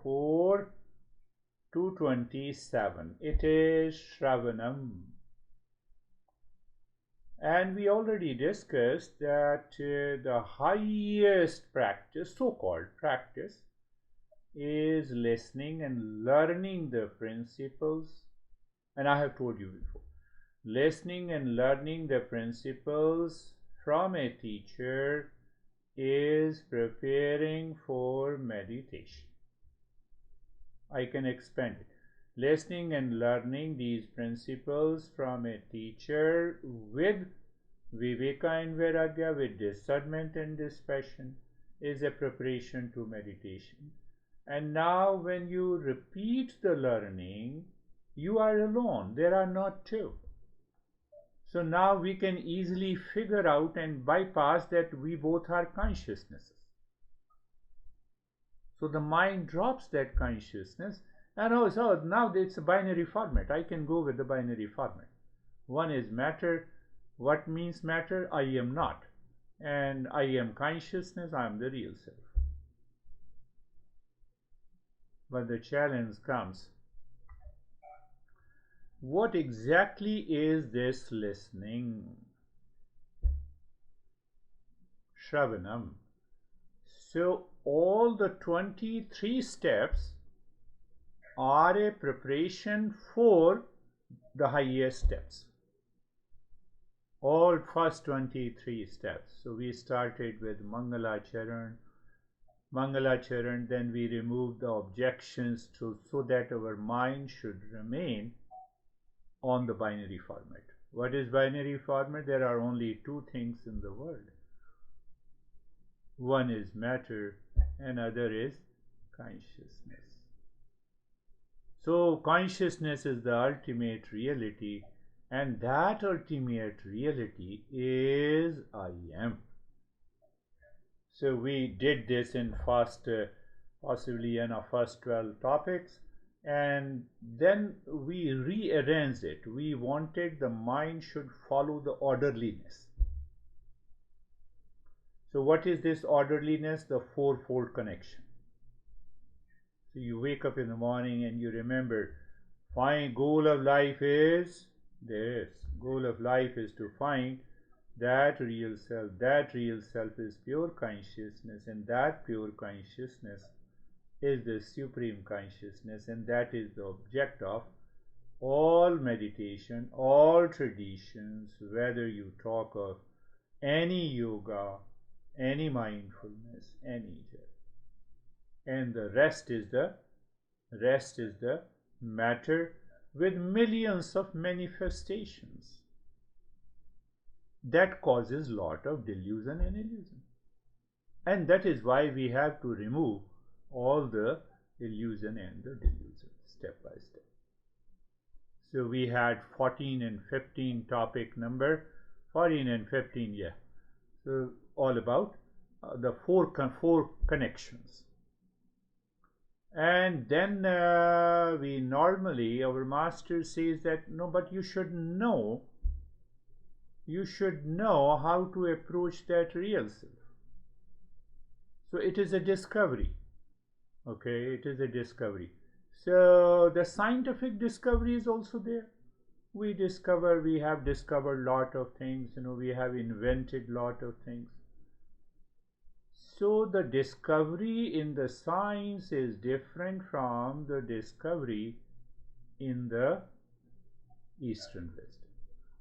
4 to 27. It is Shravanam. And we already discussed that the highest practice, so-called practice, is listening and learning the principles. And I have told you before, listening and learning the principles from a teacher is preparing for meditation. I can expand it. Listening and learning these principles from a teacher with Viveka and Vairagya, with discernment and dispassion, is a preparation to meditation. And now when you repeat the learning, you are alone. There are not two. So now we can easily figure out and bypass that we both are consciousnesses. So the mind drops that consciousness, and so now it's a binary format. I can go with the binary format. One is matter. What means matter? I am not. And I am consciousness, I am the real self. But the challenge comes, what exactly is this listening? Shravanam. So all the 23 steps are a preparation for the highest steps. All first 23 steps. So we started with Mangalacharan, then we removed the objections so that our mind should remain on the binary format. What is binary format? There are only two things in the world. One is matter, another is consciousness. So consciousness is the ultimate reality, and that ultimate reality is I am. So we did this in possibly in our first 12 topics, and then we rearranged it. We wanted the mind should follow the orderliness. So what is this orderliness? The fourfold connection. So you wake up in the morning and you remember, find goal of life is this. Goal of life is to find that real self. That real self is pure consciousness, and that pure consciousness is the supreme consciousness, and that is the object of all meditation, all traditions, whether you talk of any yoga, any mindfulness, any japa. And the rest is the matter with millions of manifestations that causes lot of delusion and illusion. And that is why we have to remove all the illusion and the delusion step by step. So we had 14 and 15 topic number, 14 and 15, yeah. So all about the four connections. And then we normally, our master says that, no, but you should know how to approach that real self. So it is a discovery. Okay, it is a discovery. So the scientific discovery is also there. We have discovered lot of things, we have invented lot of things. So the discovery in the science is different from the discovery in the Eastern wisdom.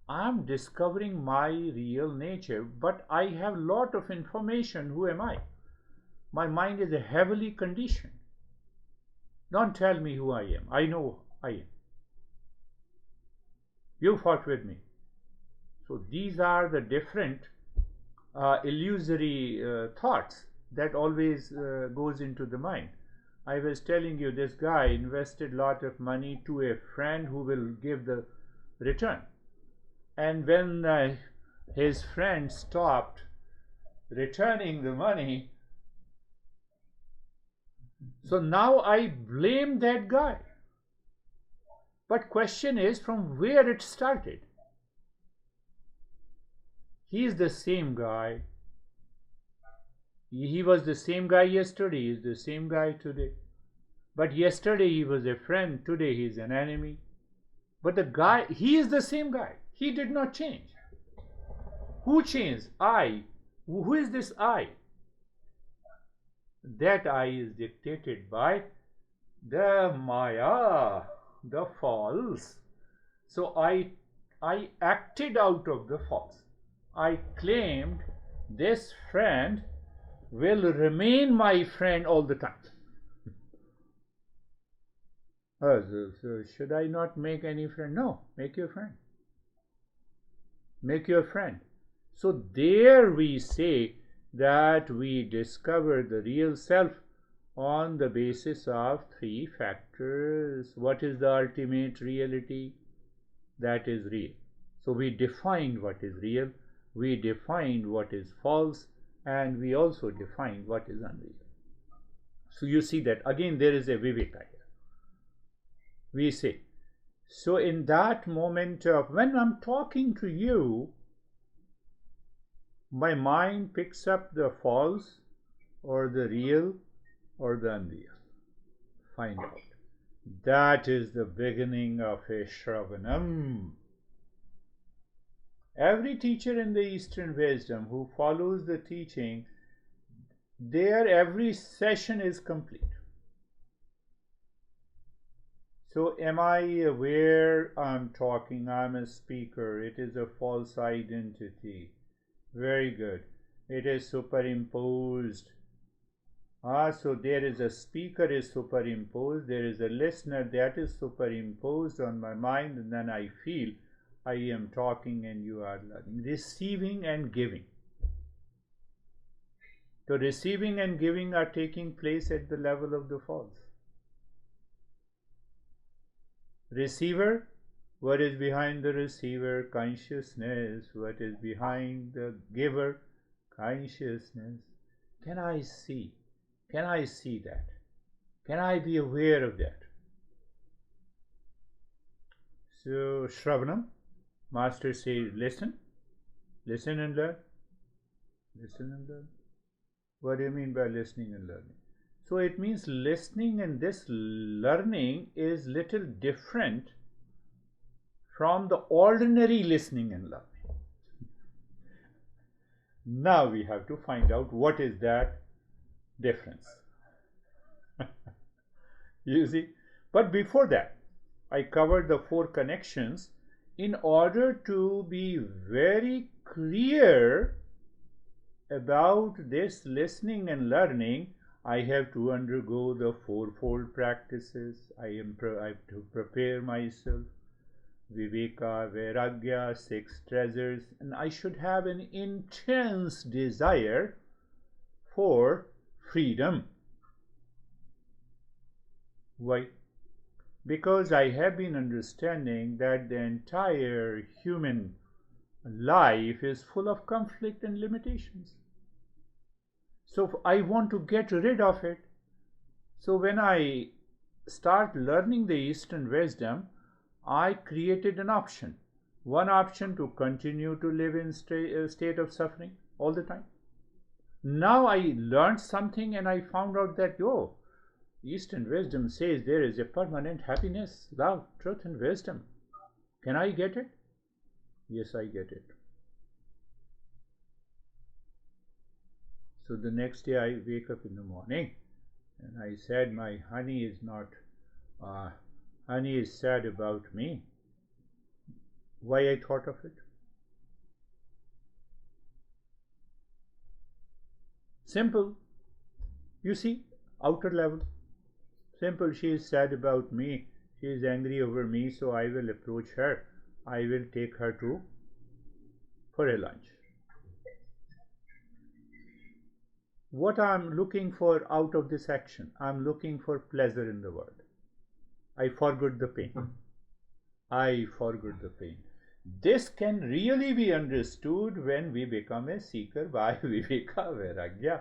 I am discovering my real nature, but I have lot of information. Who am I? My mind is heavily conditioned. Don't tell me who I am. I know I am. You fought with me. So these are the different illusory thoughts that always goes into the mind. I was telling you, this guy invested lot of money to a friend who will give the return. And when his friend stopped returning the money, so now I blame that guy. But question is, from where it started? He is the same guy. He was the same guy yesterday, he is the same guy today. But yesterday he was a friend, today he is an enemy. But the guy, he is the same guy. He did not change. Who changed? I. Who is this I? That I is dictated by the Maya, the false. So I acted out of the false. I claimed this friend will remain my friend all the time. So should I not make any friend? No, make your friend. Make your friend. So there we say that we discover the real self on the basis of three factors. What is the ultimate reality? That is real. So we defined what is real, we defined what is false, and we also defined what is unreal. So you see that again there is a viveka here. We say, so in that moment of when I'm talking to you, my mind picks up the false or the real or the unreal. Find out. That is the beginning of a Shravanam. Every teacher in the Eastern wisdom who follows the teaching, their every session is complete. So am I aware I'm talking, I'm a speaker, it is a false identity. Very good. It is superimposed. So there is a speaker is superimposed, there is a listener that is superimposed on my mind, and then I feel I am talking and you are learning. Receiving and giving. So receiving and giving are taking place at the level of the false. Receiver, what is behind the receiver? Consciousness. What is behind the giver? Consciousness. Can I see? Can I see that? Can I be aware of that? So Shravanam, Master says, listen, listen and learn, listen and learn. What do you mean by listening and learning? So it means listening, and this learning is little different from the ordinary listening and learning. Now we have to find out what is that difference. You see? But before that, I covered the four connections in order to be very clear about this listening and learning. I have to undergo the fourfold practices. I have to prepare myself. Viveka, Vairagya, 6 treasures, and I should have an intense desire for freedom. Why? Because I have been understanding that the entire human life is full of conflict and limitations. So I want to get rid of it. So when I start learning the Eastern wisdom, I created an option. One option to continue to live in a state of suffering all the time. Now I learned something and I found out that, Eastern wisdom says there is a permanent happiness, love, truth and wisdom. Can I get it? Yes, I get it. So the next day I wake up in the morning and I said, my honey is not, honey is sad about me. Why I thought of it? Simple. You see, outer level. Simple. She is sad about me. She is angry over me, so I will approach her. I will take her for a lunch. What I am looking for out of this action? I am looking for pleasure in the world. I forgot the pain. I forgot the pain. This can really be understood when we become a seeker by Viveka, Vairagya,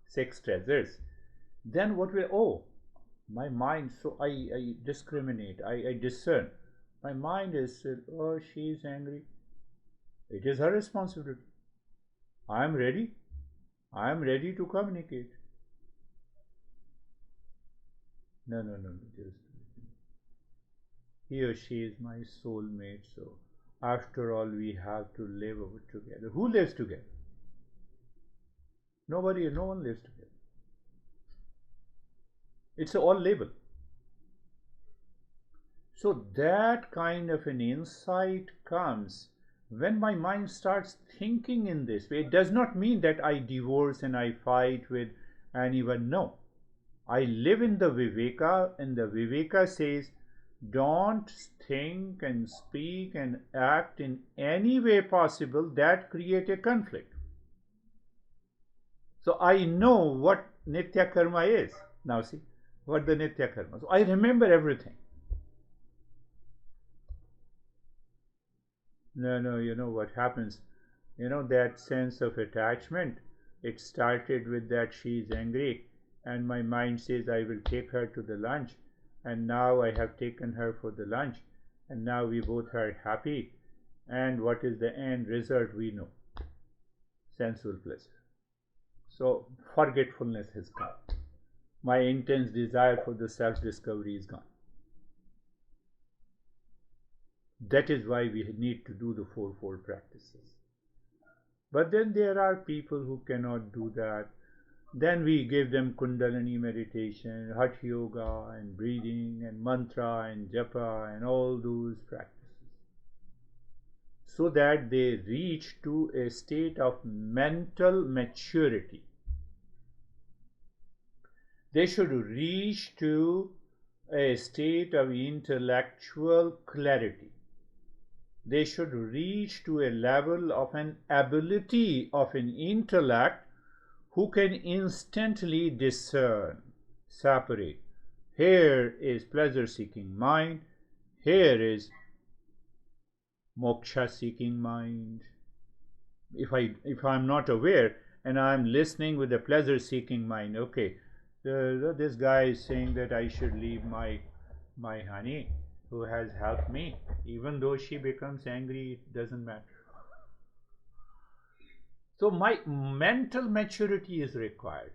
6 treasures. Then what will, my mind, so I discriminate, I discern. My mind is, she is angry. It is her responsibility. I am ready. I am ready to communicate. No, no, no, no, just he or she is my soulmate, so after all, we have to live over together. Who lives together? Nobody, no one lives together. It's all label. So that kind of an insight comes when my mind starts thinking in this way. It does not mean that I divorce and I fight with anyone. No. I live in the Viveka, and the Viveka says, don't think and speak and act in any way possible that create a conflict. So I know what Nitya Karma is. Now see, what the Nitya Karma. So I remember everything. No, no, you know what happens? You know that sense of attachment. It started with that she's angry, and my mind says I will take her to the lunch, and now I have taken her for the lunch, and now we both are happy. And what is the end result? We know sensual pleasure. So forgetfulness has come. My intense desire for the self discovery is gone. That is why we need to do the fourfold practices. But then there are people who cannot do that. Then we give them Kundalini meditation, Hatha Yoga, and breathing, and mantra, and japa, and all those practices, so that they reach to a state of mental maturity. They should reach to a state of intellectual clarity. They should reach to a level of an ability of an intellect who can instantly discern, separate. Here is pleasure-seeking mind, here is moksha-seeking mind. If I'm not aware and I'm listening with a pleasure-seeking mind, okay, this guy is saying that I should leave my honey who has helped me. Even though she becomes angry, it doesn't matter. So my mental maturity is required.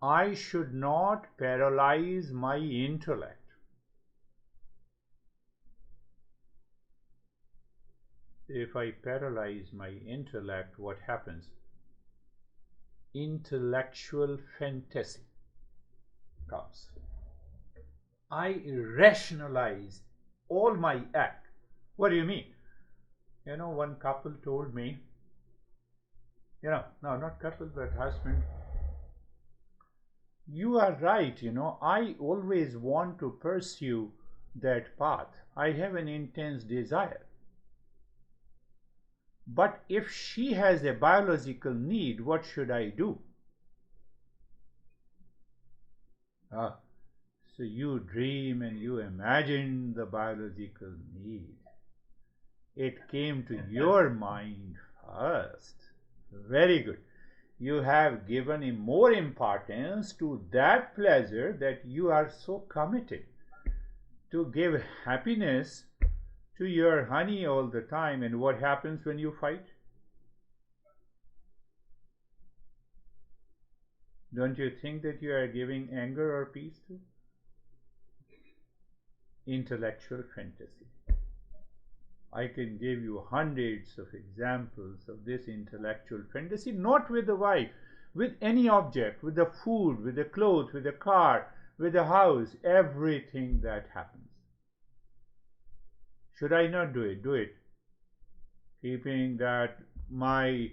I should not paralyze my intellect. If I paralyze my intellect, what happens? Intellectual fantasy comes. I rationalize all my act. What do you mean? You know, one couple told me, no, not couple, but husband, you are right, I always want to pursue that path. I have an intense desire. But if she has a biological need, what should I do? So you dream and you imagine the biological need. It came to your mind first. Very good. You have given more importance to that pleasure, that you are so committed to give happiness to your honey all the time. And what happens when you fight? Don't you think that you are giving anger or peace to? Intellectual fantasy. I can give you hundreds of examples of this intellectual fantasy, not with the wife, with any object, with the food, with the clothes, with the car, with the house, everything that happens. Should I not do it? Do it. Keeping that my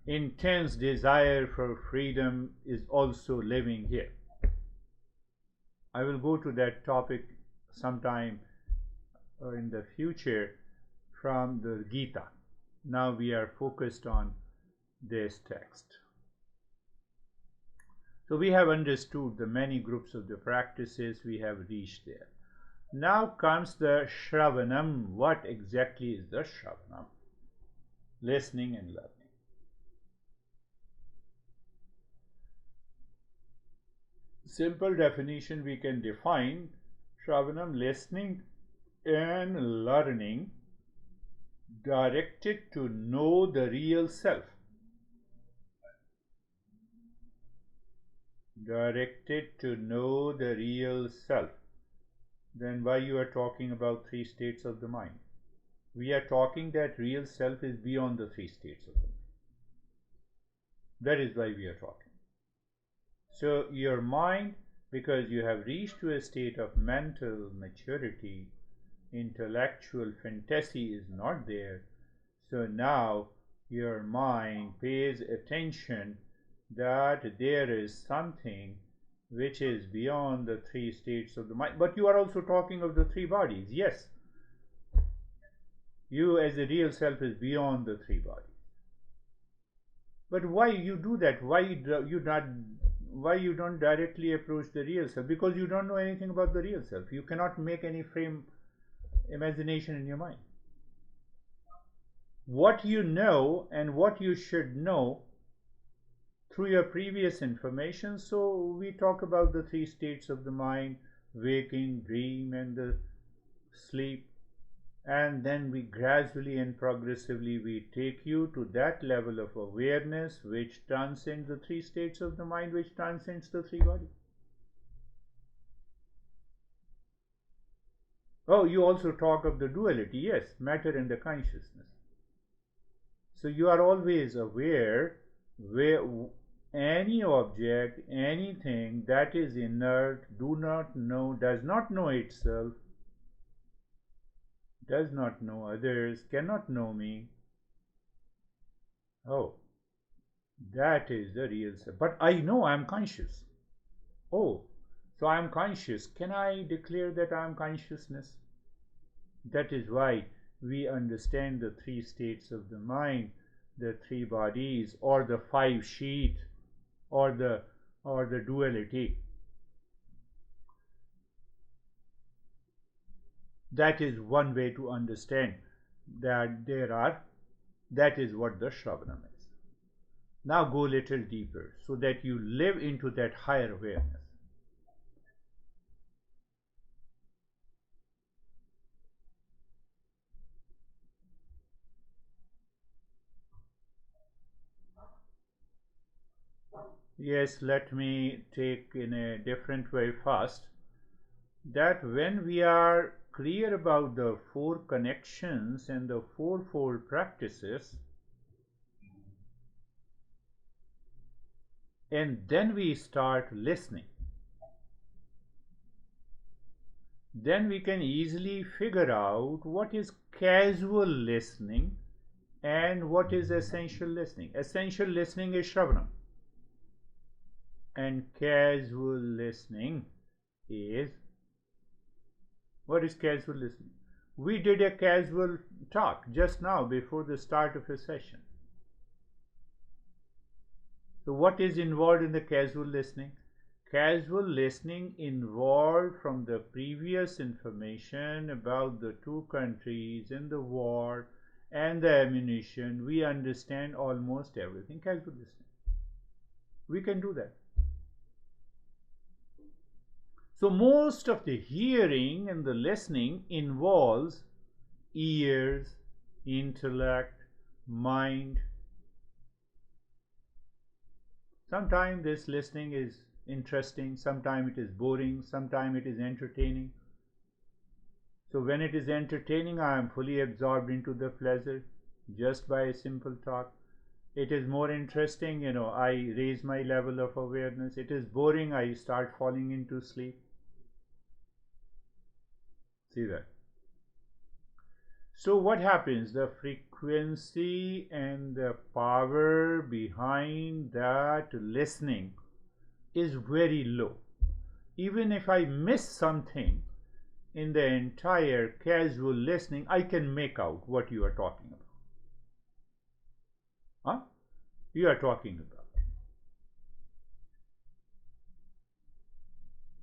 intense desire for freedom is also living here. I will go to that topic sometime in the future from the Gita. Now we are focused on this text. So we have understood the many groups of the practices, we have reached there. Now comes the Shravanam. What exactly is the Shravanam? Listening and learning. Simple definition we can define Shravanam: listening and learning directed to know the real self. directed to know the real self, then why you are talking about three states of the mind? We are talking that real self is beyond the three states of the mind. That is why we are talking. So your mind, because you have reached to a state of mental maturity, intellectual fantasy is not there. So now your mind pays attention that there is something which is beyond the three states of the mind. But you are also talking of the three bodies. Yes, you as a real self is beyond the three bodies. But why you do that? Why you don't directly approach the real self? Because you don't know anything about the real self. You cannot make any frame imagination in your mind. What you know and what you should know through your previous information. So we talk about the three states of the mind: waking, dream, and the sleep. And then we gradually and progressively we take you to that level of awareness which transcends the three states of the mind, which transcends the three bodies. Oh, you also talk of the duality. Yes, matter and the consciousness. So you are always aware where any object, anything that is inert, do not know, does not know itself, does not know others, cannot know me. Oh, that is the real self. But I know I am conscious. Oh, so I am conscious. Can I declare that I am consciousness? That is why we understand the three states of the mind, the three bodies, or the five sheath, or the duality. That is one way to understand that there are. That is what the Shravanam is. Now go a little deeper so that you live into that higher awareness. Yes, let me take in a different way first. That when we are clear about the four connections and the fourfold practices, and then we start listening, then we can easily figure out what is casual listening and what is essential listening. Essential listening is Shravanam, and casual listening is, what is casual listening? We did a casual talk just now before the start of a session. So what is involved in the casual listening? Casual listening involved from the previous information about the two countries and the war and the ammunition. We understand almost everything. Casual listening. We can do that. So most of the hearing and the listening involves ears, intellect, mind. Sometimes this listening is interesting, sometimes it is boring, sometimes it is entertaining. So when it is entertaining, I am fully absorbed into the pleasure just by a simple talk. It is more interesting, I raise my level of awareness. It is boring, I start falling into sleep. See that? So what happens? The frequency and the power behind that listening is very low. Even if I miss something in the entire casual listening, I can make out what you are talking about. Huh? You are talking about.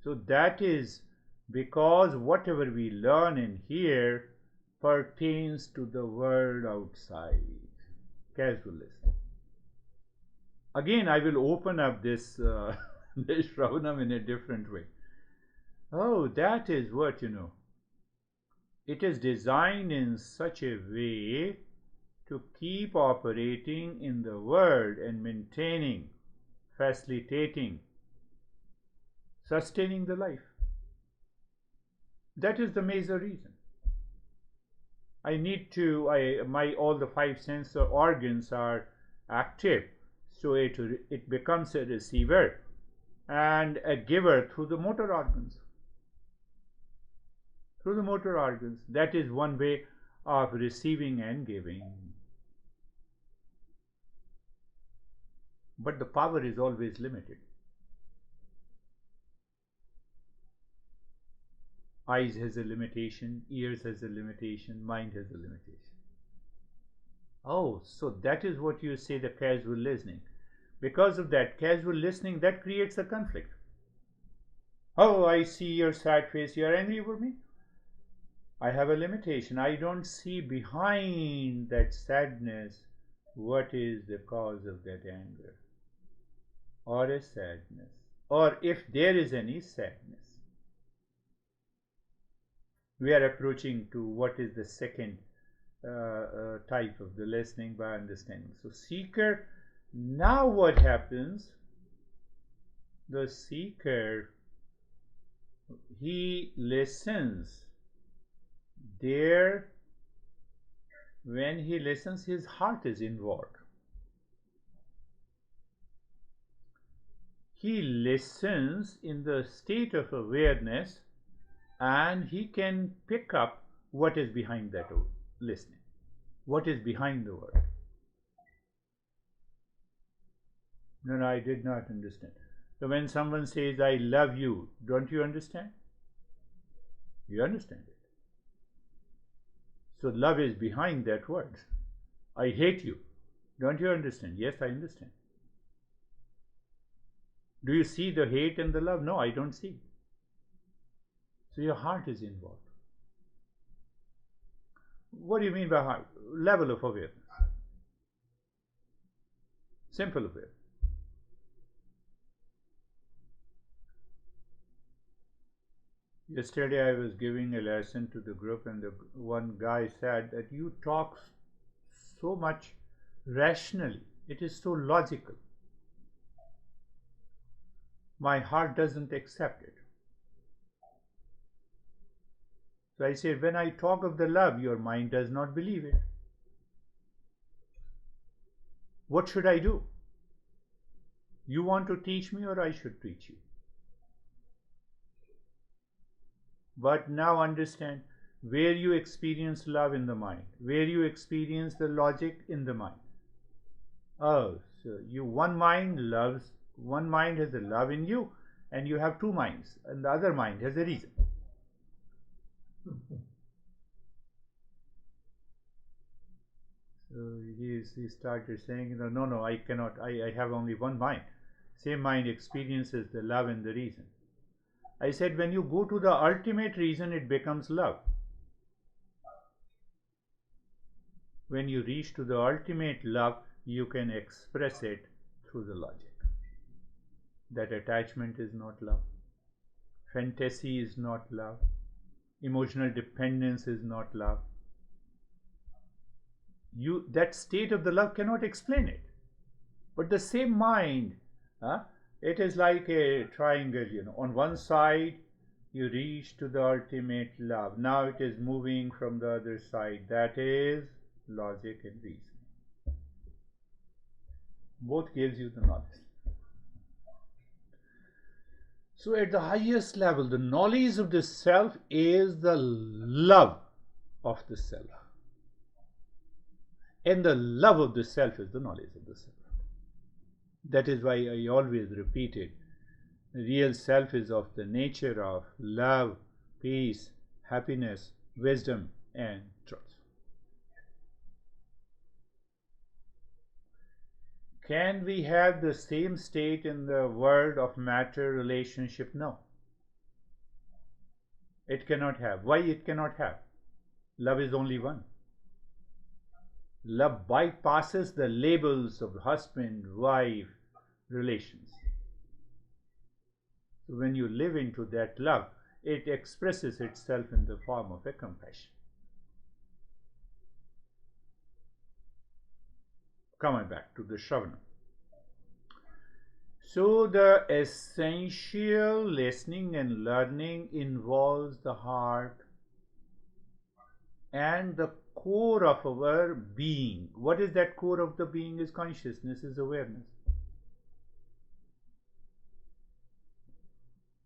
So that is because whatever we learn in here pertains to the world outside. Casual listening. Again, I will open up this this Shravanam in a different way. Oh, that is what It is designed in such a way to keep operating in the world and maintaining, facilitating sustaining the life. That is the major reason. I need to, my all the five sense organs are active, so it becomes a receiver and a giver through the motor organs. Through the motor organs. That is one way of receiving and giving. But the power is always limited. Eyes has a limitation, ears has a limitation, mind has a limitation. Oh, so that is what you say, the casual listening. Because of that casual listening, that creates a conflict. Oh, I see your sad face, you are angry with me. I have a limitation. I don't see behind that sadness what is the cause of that anger or a sadness, or if there is any sadness. We are approaching to what is the second type of the listening by understanding. So seeker, now what happens? The seeker, he listens. There, when he listens, his heart is involved. He listens in the state of awareness, and he can pick up what is behind that listening, what is behind the word. No, I did not understand. So when someone says, I love you, don't you understand? You understand it. So love is behind that word. I hate you. Don't you understand? Yes, I understand. Do you see the hate and the love? No, I don't see. So your heart is involved. What do you mean by heart? Level of awareness. Simple awareness. Yesterday I was giving a lesson to the group, and one guy said that you talk so much rationally. It is so logical. My heart doesn't accept it. So I said, when I talk of the love, your mind does not believe it. What should I do? You want to teach me, or I should teach you? But now understand, where you experience love in the mind, where you experience the logic in the mind. Oh, so one mind has a love in you, and you have two minds, and the other mind has a reason. So he started saying, no, I cannot, I have only one mind. Same mind experiences the love and the reason. I said, when you go to the ultimate reason, it becomes love. When you reach to the ultimate love, you can express it through the logic. That attachment is not love. Fantasy is not love. Emotional dependence is not love. That state of the love cannot explain it. But the same mind, it is like a triangle, on one side you reach to the ultimate love. Now it is moving from the other side. That is logic and reason. Both gives you the knowledge. So at the highest level, the knowledge of the self is the love of the self. And the love of the self is the knowledge of the self. That is why I always repeat it. The real self is of the nature of love, peace, happiness, wisdom, and truth. Can we have the same state in the world of matter relationship? No. It cannot have. Why it cannot have? Love is only one. Love bypasses the labels of husband-wife relations. So when you live into that love, it expresses itself in the form of a compassion. Coming back to the Shravana. So the essential listening and learning involves the heart and the core of our being. What is that core of the being? Is consciousness, is awareness.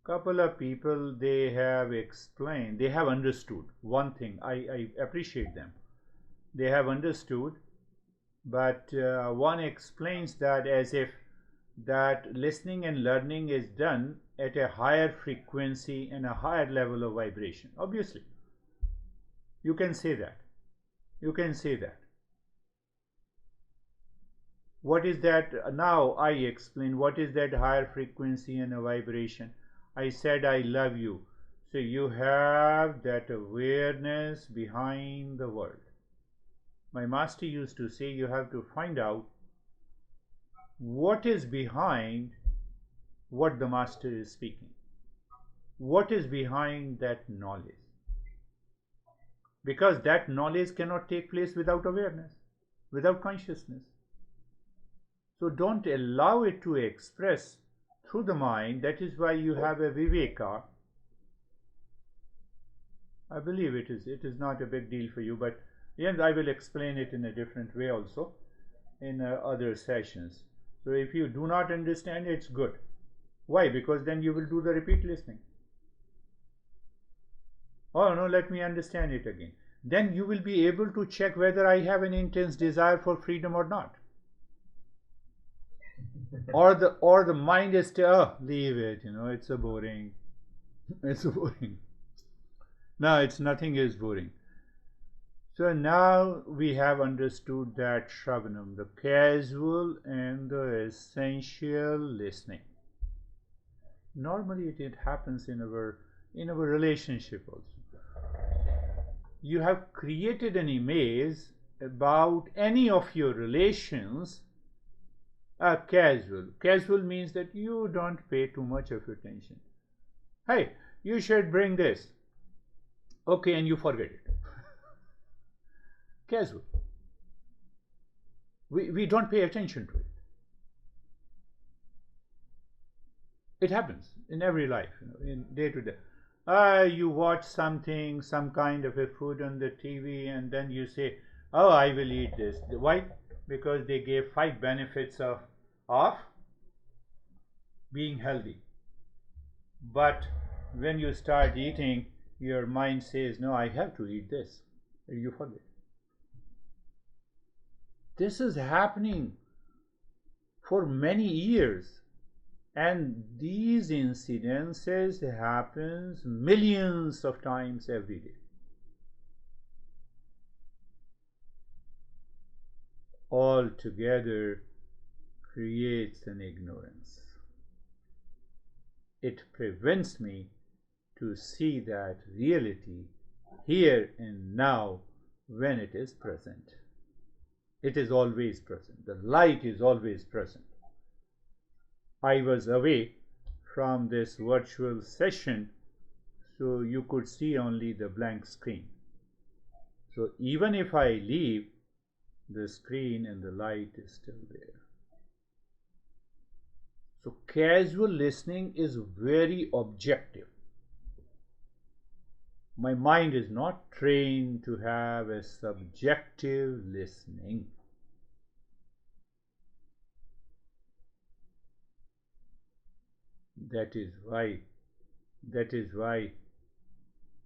Couple of people, they have explained, they have understood one thing. I appreciate them. They have understood, but one explains that as if that listening and learning is done at a higher frequency and a higher level of vibration. Obviously, you can say that. You can say that. What is that? Now I explain what is that higher frequency and a vibration. I said I love you. So you have that awareness behind the word. My master used to say you have to find out what is behind what the master is speaking. What is behind that knowledge? Because that knowledge cannot take place without awareness, without consciousness. So don't allow it to express through the mind. That is why you have a viveka. I believe it is not a big deal for you, but yes, I will explain it in a different way also in other sessions. So if you do not understand, it's good. Why? Because then you will do the repeat listening. Oh no, let me understand it again. Then you will be able to check whether I have an intense desire for freedom or not. or the mind is still, oh, leave it, it's so boring. It's so boring. No, it's nothing is boring. So now we have understood that Shravanam, the casual and the essential listening. Normally it happens in our relationship also. You have created an image about any of your relations. Casual. Casual means that you don't pay too much of attention. Hey, you should bring this. Okay, and you forget it. Casual. We don't pay attention to it. It happens in every life, in day to day. You watch something, some kind of a food on the TV, and then you say, oh, I will eat this. Why? Because they gave 5 benefits of being healthy. But when you start eating, your mind says, no, I have to eat this. You forget. This is happening for many years. And these incidences happens millions of times every day. All together creates an ignorance. It prevents me to see that reality here and now when it is present. It is always present. The light is always present. I was away from this virtual session, so you could see only the blank screen. So even if I leave, the screen and the light is still there. So casual listening is very objective. My mind is not trained to have a subjective listening. That is why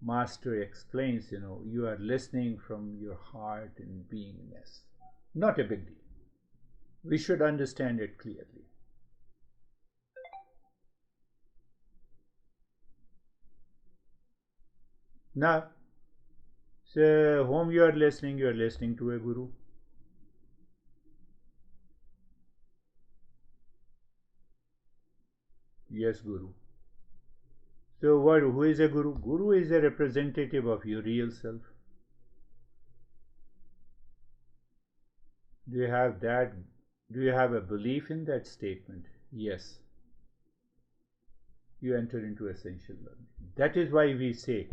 Master explains, you are listening from your heart and beingness. Not a big deal. We should understand it clearly. Now, so whom you are listening to a guru. Yes, guru. So who is a guru? Guru is a representative of your real self. Do you have that? Do you have a belief in that statement? Yes. You enter into essential learning. That is why we say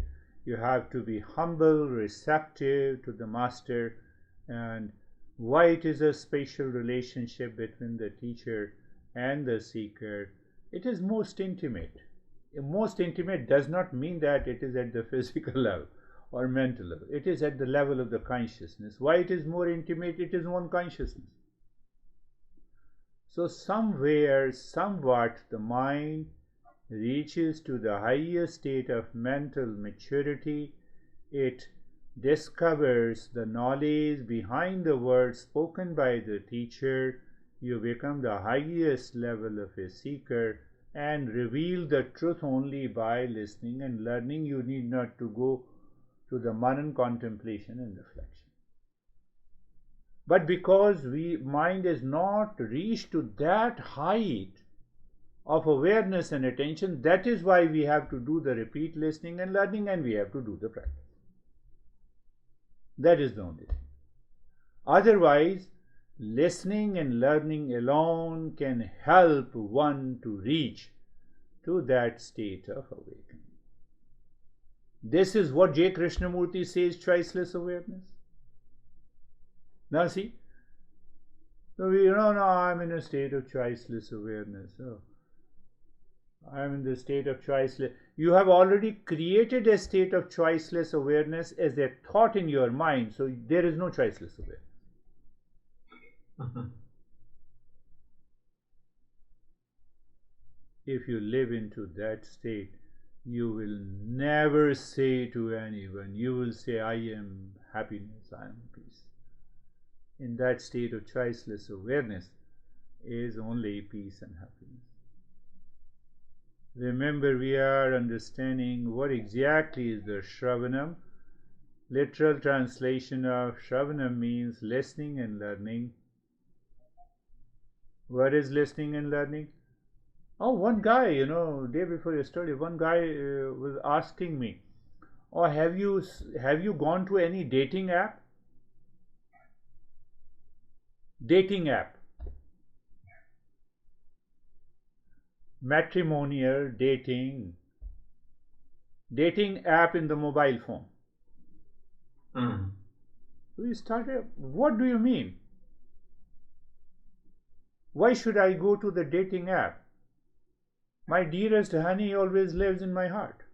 you have to be humble, receptive to the master, and why it is a special relationship between the teacher and the seeker, it is most intimate. Most intimate does not mean that it is at the physical level or mental level. It is at the level of the consciousness. Why it is more intimate? It is one consciousness. So somewhere, somewhat, the mind reaches to the highest state of mental maturity. It discovers the knowledge behind the words spoken by the teacher. You become the highest level of a seeker and reveal the truth only by listening and learning. You need not to go to the Manan, contemplation and reflection. But because mind is not reached to that height of awareness and attention, that is why we have to do the repeat listening and learning, and we have to do the practice. That is the only thing. Otherwise, listening and learning alone can help one to reach to that state of awakening. This is what J. Krishnamurti says, choiceless awareness. Now see, so I'm in a state of choiceless awareness. Oh, I'm in the state of choiceless. You have already created a state of choiceless awareness as a thought in your mind, so there is no choiceless awareness. If you live into that state, you will never say to anyone, you will say, I am happiness, I am peace. In that state of choiceless awareness is only peace and happiness. Remember, we are understanding what exactly is the Shravanam. Literal translation of Shravanam means listening and learning. What is listening and learning? Oh, one guy, day before yesterday, one guy was asking me, oh, have you gone to any dating app? Dating app. Matrimonial dating app in the mobile phone. We started, what do you mean? Why should I go to the dating app? My dearest honey always lives in my heart.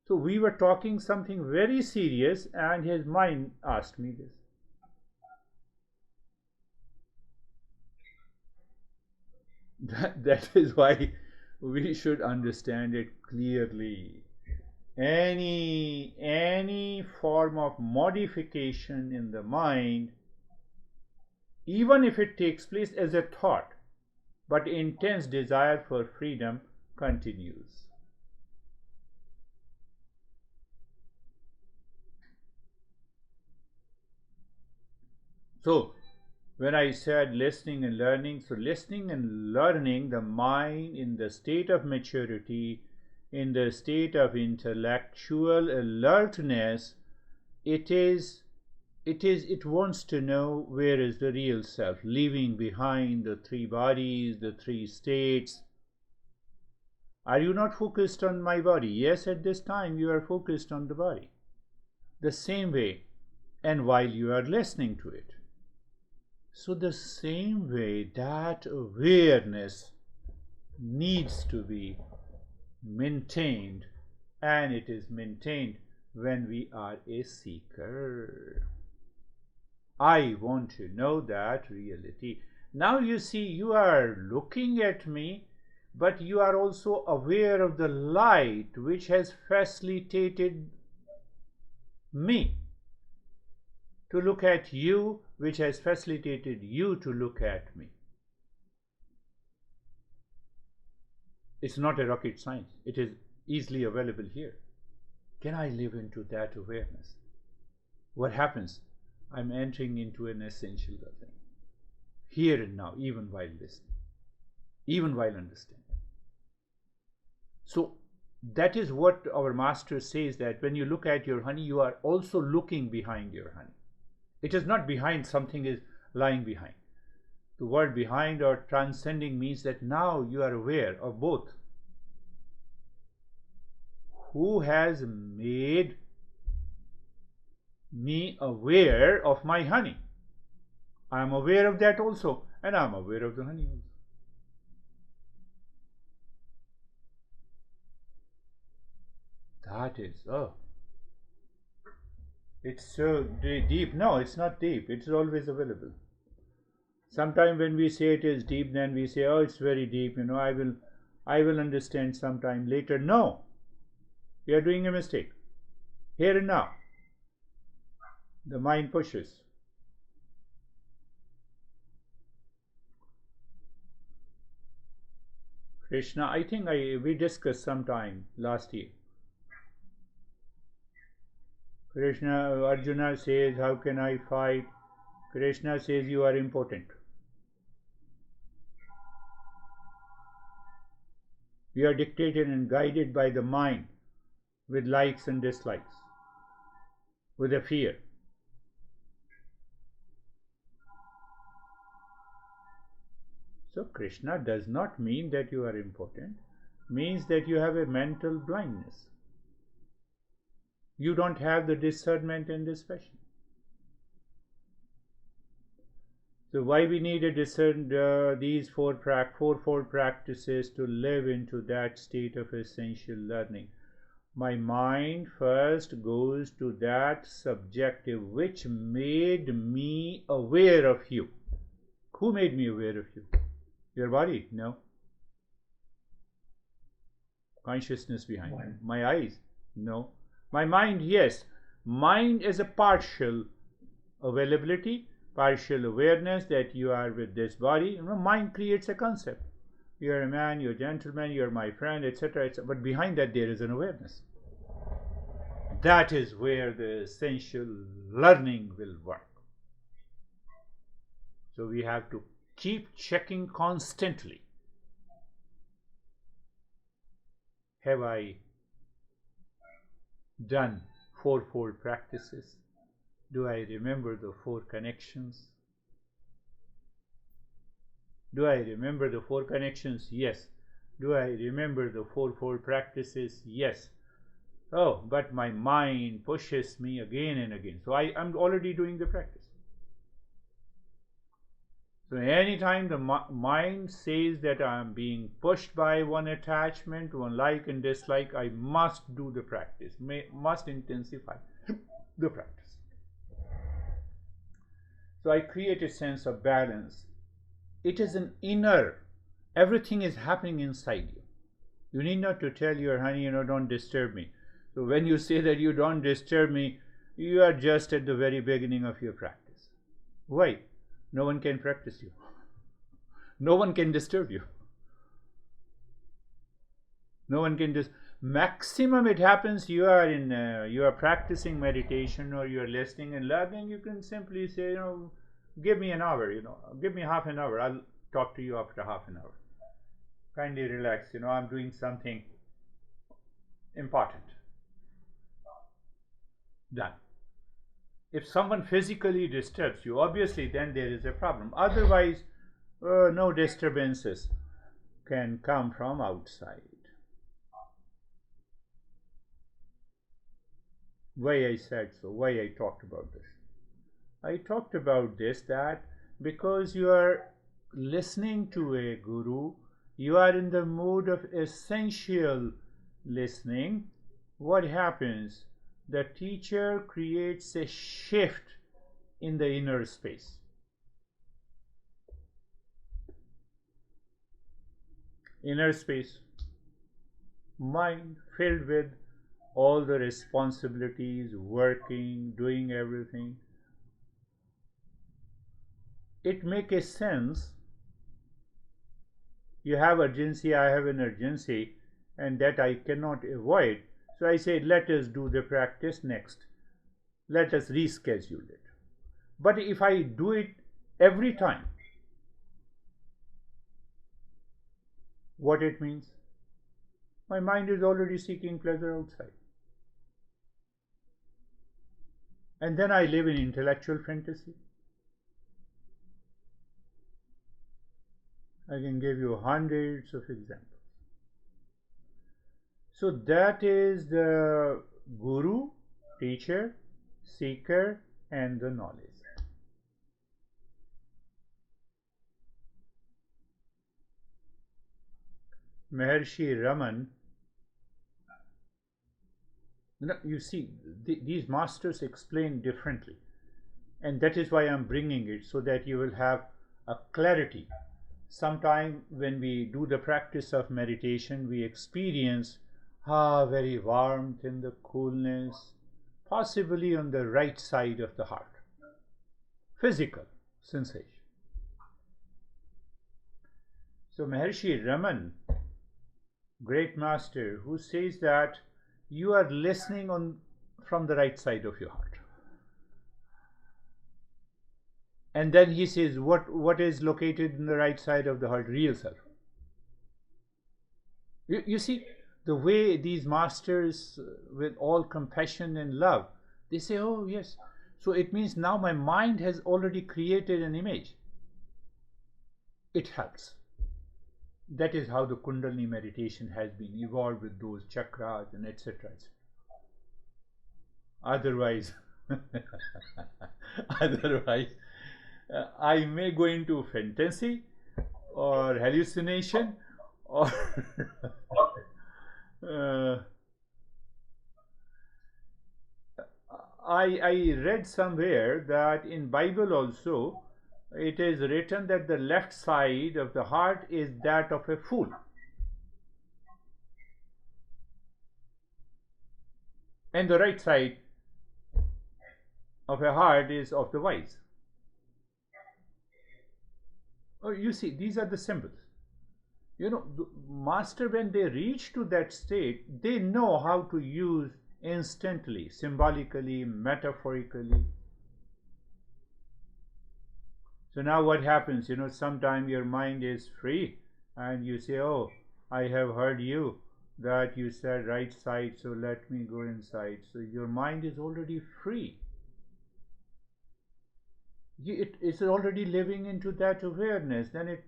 So we were talking something very serious, and his mind asked me this. That is why we should understand it clearly. Any form of modification in the mind, even if it takes place as a thought, but intense desire for freedom continues. So, when I said listening and learning, so listening and learning, the mind in the state of maturity, in the state of intellectual alertness, it wants to know where is the real self, leaving behind the three bodies, the three states. Are you not focused on my body? Yes, at this time you are focused on the body. The same way, and while you are listening to it. So the same way, that awareness needs to be maintained, and it is maintained when we are a seeker. I want to know that reality. Now you see, you are looking at me, but you are also aware of the light which has facilitated me to look at you, which has facilitated you to look at me. It's not a rocket science. It is easily available here. Can I live into that awareness? What happens? I'm entering into an essential thing. Here and now, even while listening, even while understanding. So that is what our master says, that when you look at your honey, you are also looking behind your honey. It is not behind, something is lying behind. The word behind or transcending means that now you are aware of both. Who has made me aware of my honey? I am aware of that also, and I am aware of the honey also. That is, oh, it's so deep. No, it's not deep. It's always available. Sometimes when we say it is deep, then we say, oh, it's very deep. I will understand sometime later. No, you are doing a mistake. Here and now, the mind pushes. Krishna, I think we discussed sometime last year. Krishna, Arjuna says, how can I fight? Krishna says, you are important. We are dictated and guided by the mind with likes and dislikes, with a fear. So Krishna does not mean that you are important, means that you have a mental blindness. You don't have the discernment and dispassion. So why we need these fourfold practices to live into that state of essential learning. My mind first goes to that subjective which made me aware of you. Who made me aware of you? Your body? No. Consciousness behind it. My eyes? No. My mind? Yes. Mind is a partial availability, partial awareness that you are with this body. Mind creates a concept. You are a man, you are a gentleman, you are my friend, etc., etc. But behind that there is an awareness. That is where the essential learning will work. So we have to keep checking constantly. Have I done fourfold practices? Do I remember the four connections? Do I remember the four connections? Yes. Do I remember the fourfold practices? Yes. Oh, but my mind pushes me again and again. So I'm already doing the practice. So anytime the mind says that I am being pushed by one attachment, one like and dislike, I must do the practice, must intensify the practice. So I create a sense of balance. It is an inner, everything is happening inside you. You need not to tell your honey, don't disturb me. So when you say that you don't disturb me, you are just at the very beginning of your practice. Why? No one can practice you. No one can disturb you. No one can maximum it happens you are practicing meditation or you are listening and learning. You can simply say, give me an hour, give me half an hour. I'll talk to you after half an hour. Kindly relax, I'm doing something important. Done. If someone physically disturbs you, obviously then there is a problem. Otherwise, no disturbances can come from outside. Why I said so, why I talked about this. I talked about this that because you are listening to a guru, you are in the mood of essential listening. What happens? The teacher creates a shift in the inner space. Inner space, mind filled with all the responsibilities, working, doing everything. It makes a sense. You have urgency, I have an urgency, and that I cannot avoid. So I say, let us do the practice next. Let us reschedule it. But if I do it every time, what it means? My mind is already seeking pleasure outside. And then I live in intellectual fantasy. I can give you hundreds of examples. So that is the guru, teacher, seeker, and the knowledge. Maharshi Raman, you see, these masters explain differently, and that is why I'm bringing it, so that you will have a clarity. Sometime when we do the practice of meditation, we experience very warmth and the coolness, possibly on the right side of the heart, physical sensation. So Maharshi Raman, great master, who says that you are listening on from the right side of your heart. And then he says, what is located in the right side of the heart? Real self. You see, the way these masters, with all compassion and love, they say, oh, yes. So it means now my mind has already created an image. It helps. That is how the Kundalini meditation has been evolved with those chakras and etc. Otherwise, otherwise, I may go into fantasy or hallucination or I read somewhere that in Bible also it is written that the left side of the heart is that of a fool, and the right side of a heart is of the wise. Oh, you see, these are the symbols. You know, the master, when they reach to that state, they know how to use instantly, symbolically, metaphorically. So now what happens? You know, sometime your mind is free and you say, oh, I have heard you that you said right side, so let me go inside. So your mind is already free. It is already living into that awareness. Then it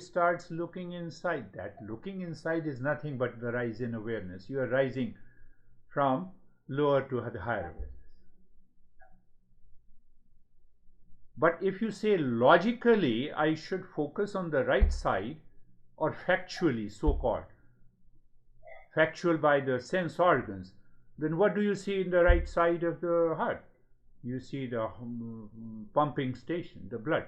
starts looking inside. That looking inside is nothing but the rise in awareness. You are rising from lower to the higher awareness. But if you say logically I should focus on the right side, or factually, so called factual by the sense organs, then what do you see in the right side of the heart? You see the pumping station, the blood.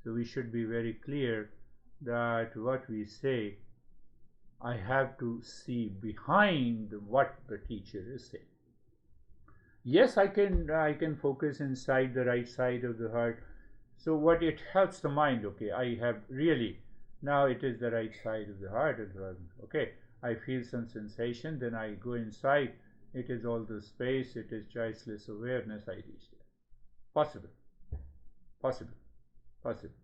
So we should be very clear that what we say, I have to see behind what the teacher is saying. Yes, I can focus inside the right side of the heart. So what it helps the mind, okay, I have really, now it is the right side of the heart, okay, I feel some sensation, then I go inside, it is all the space, it is choiceless awareness, I reach there. Possible, possible, possible.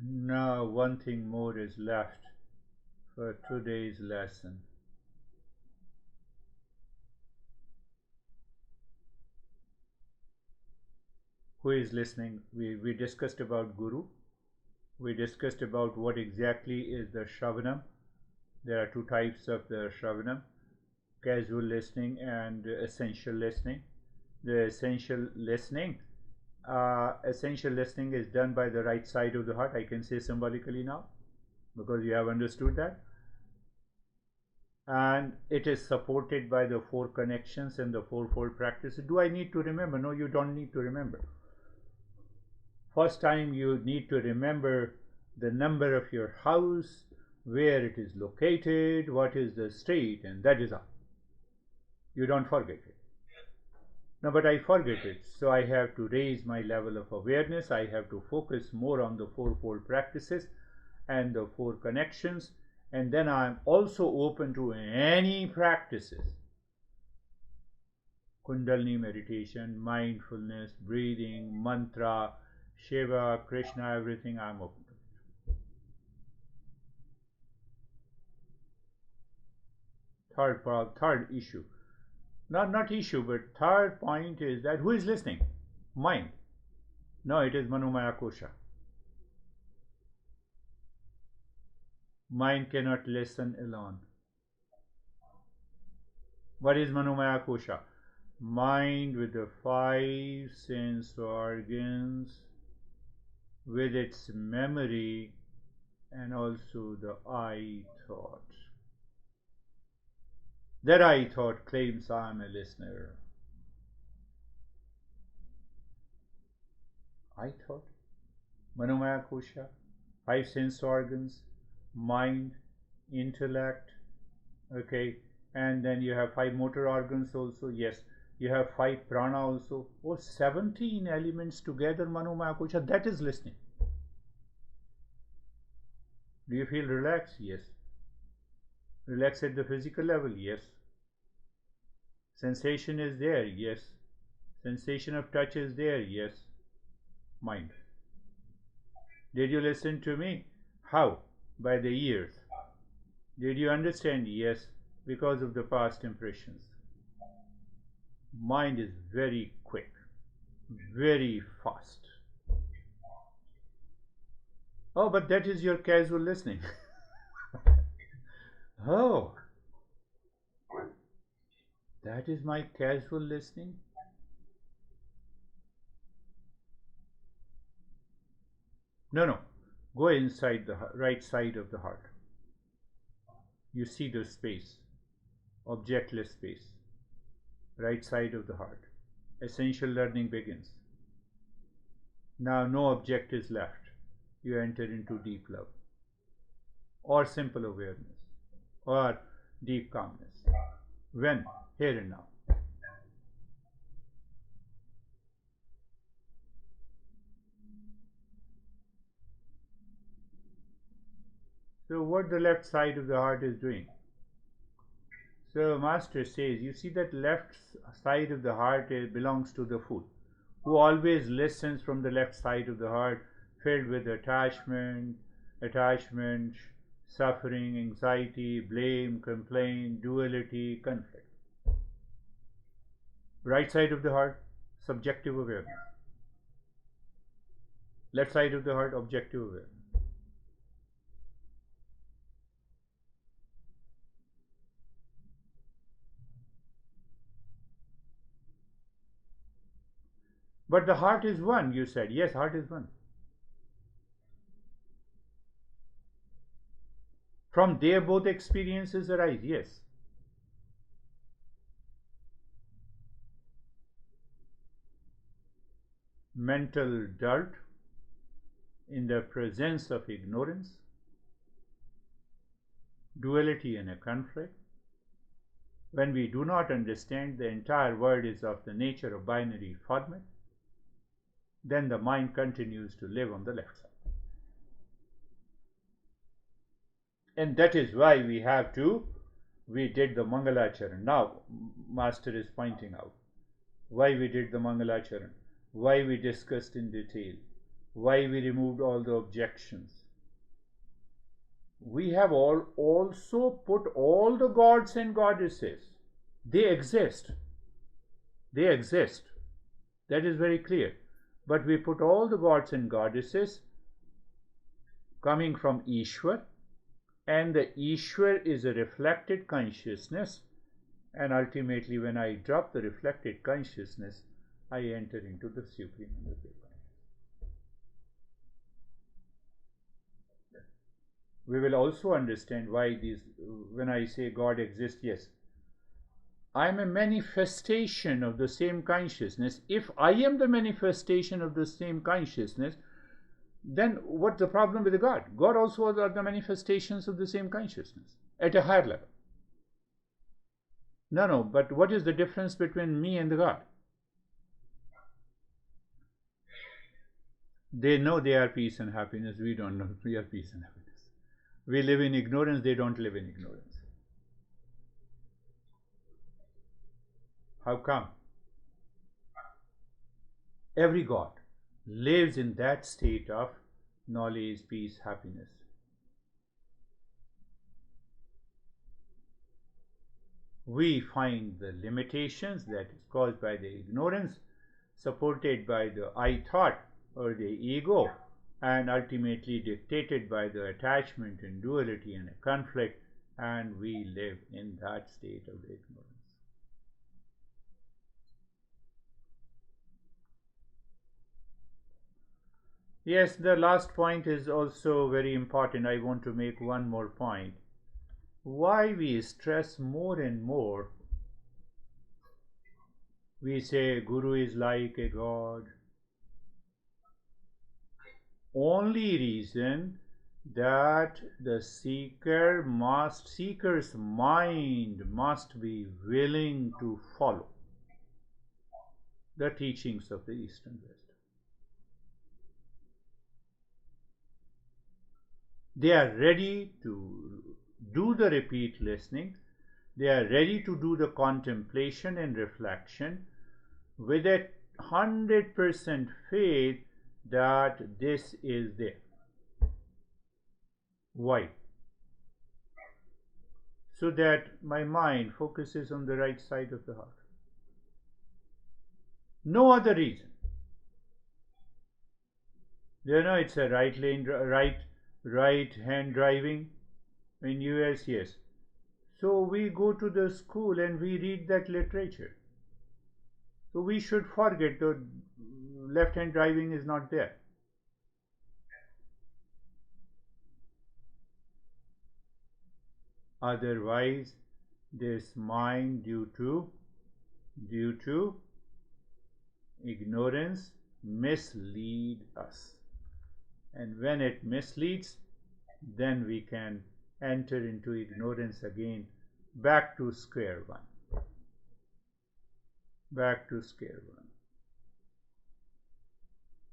Now one thing more is left for today's lesson. Who is listening? We discussed about Guru. We discussed about what exactly is the Shravanam. There are two types of the Shravanam: casual listening and essential listening. The essential listening is done by the right side of the heart. I can say symbolically now, because you have understood that. And it is supported by the four connections and the fourfold practice. Do I need to remember? No, you don't need to remember. First time you need to remember the number of your house, where it is located, what is the street, and that is all. You don't forget it. No, but I forget it, so I have to raise my level of awareness. I have to focus more on the fourfold practices and the four connections, and then I am also open to any practices: Kundalini meditation, mindfulness, breathing, mantra, Shiva, Krishna, everything I am open to. Third issue, not issue, but third point is that who is listening? Mind. No, it is Manomaya Kosha. Mind cannot listen alone. What is Manomaya Kosha? Mind with the five sense organs, with its memory, and also the I thought. That I thought claims I am a listener. I thought. Manomaya kosha, five sense organs, mind, intellect, okay, and then you have five motor organs also, yes, you have five prana also. Oh, 17 elements together, Manomaya kosha, that is listening. Do you feel relaxed? Yes. Relaxed at the physical level? Yes. Sensation is there? Yes. Sensation of touch is there? Yes. Mind. Did you listen to me? How? By the ears. Did you understand? Yes, because of the past impressions. Mind is very quick, very fast. Oh, but that is your casual listening. Oh, that is my casual listening. No, no. Go inside the right side of the heart. You see the space, objectless space, right side of the heart. Essential learning begins. Now no object is left. You enter into deep love, or simple awareness, or deep calmness. When? Here and now. So what the left side of the heart is doing? So Master says, you see that left side of the heart belongs to the fool, who always listens from the left side of the heart, filled with attachment, suffering, anxiety, blame, complaint, duality, conflict. Right side of the heart, subjective awareness. Left side of the heart, objective awareness. But the heart is one, you said. Yes, heart is one. From there both experiences arise, yes. Mental dirt in the presence of ignorance, duality and a conflict. When we do not understand the entire world is of the nature of binary format, then the mind continues to live on the left side. And that is why we did the Mangalacharan. Now, Master is pointing out why we did the Mangalacharan, why we discussed in detail, why we removed all the objections. We have also put all the gods and goddesses. They exist. They exist. That is very clear. But we put all the gods and goddesses coming from Ishwar, and the Ishwar is a reflected consciousness, and ultimately when I drop the reflected consciousness, I enter into the Supreme Consciousness. We will also understand why when I say God exists, yes, I am a manifestation of the same consciousness. If I am the manifestation of the same consciousness, then what's the problem with the God? God also are the manifestations of the same consciousness at a higher level. No, but what is the difference between me and the God? They know they are peace and happiness. We don't know we are peace and happiness. We live in ignorance. They don't live in ignorance. How come? Every God lives in that state of knowledge, peace, happiness. We find the limitations that is caused by the ignorance, supported by the I thought or the ego, and ultimately dictated by the attachment and duality and a conflict, and we live in that state of ignorance. Yes, the last point is also very important. I want to make one more point. Why we stress more and more, we say Guru is like a god. Only reason that the seeker's mind must be willing to follow the teachings of the Eastern West. They are ready to do the repeat listening. They are ready to do the contemplation and reflection with a 100% faith that this is there. Why? So that my mind focuses on the right side of the heart. No other reason. It's a right hand driving in US, yes. So we go to the school and we read that literature. So we should forget the left hand driving is not there. Otherwise, this mind, due to ignorance, mislead us. And when it misleads, then we can enter into ignorance again, back to square one. Back to square one.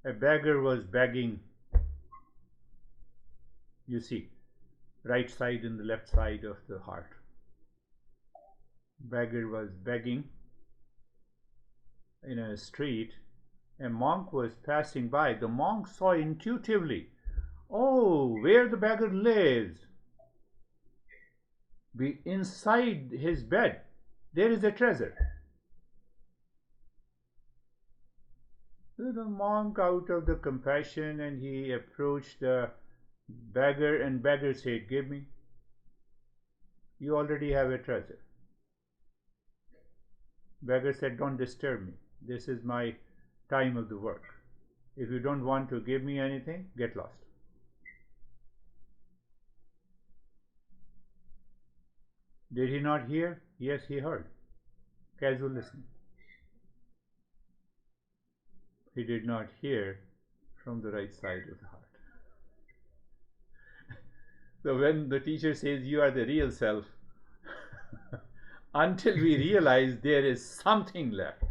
A beggar was begging, you see, right side and the left side of the heart. Beggar was begging in a street. A monk was passing by. The monk saw intuitively, oh, where the beggar lives, inside his bed, there is a treasure. So the monk, out of the compassion, and he approached the beggar, and beggar said, give me. You already have a treasure. Beggar said, don't disturb me. This is my time of the work. If you don't want to give me anything, get lost. Did he not hear? Yes, he heard. Casual listening. He did not hear from the right side of the heart. So when the teacher says you are the real self, until we realize there is something left,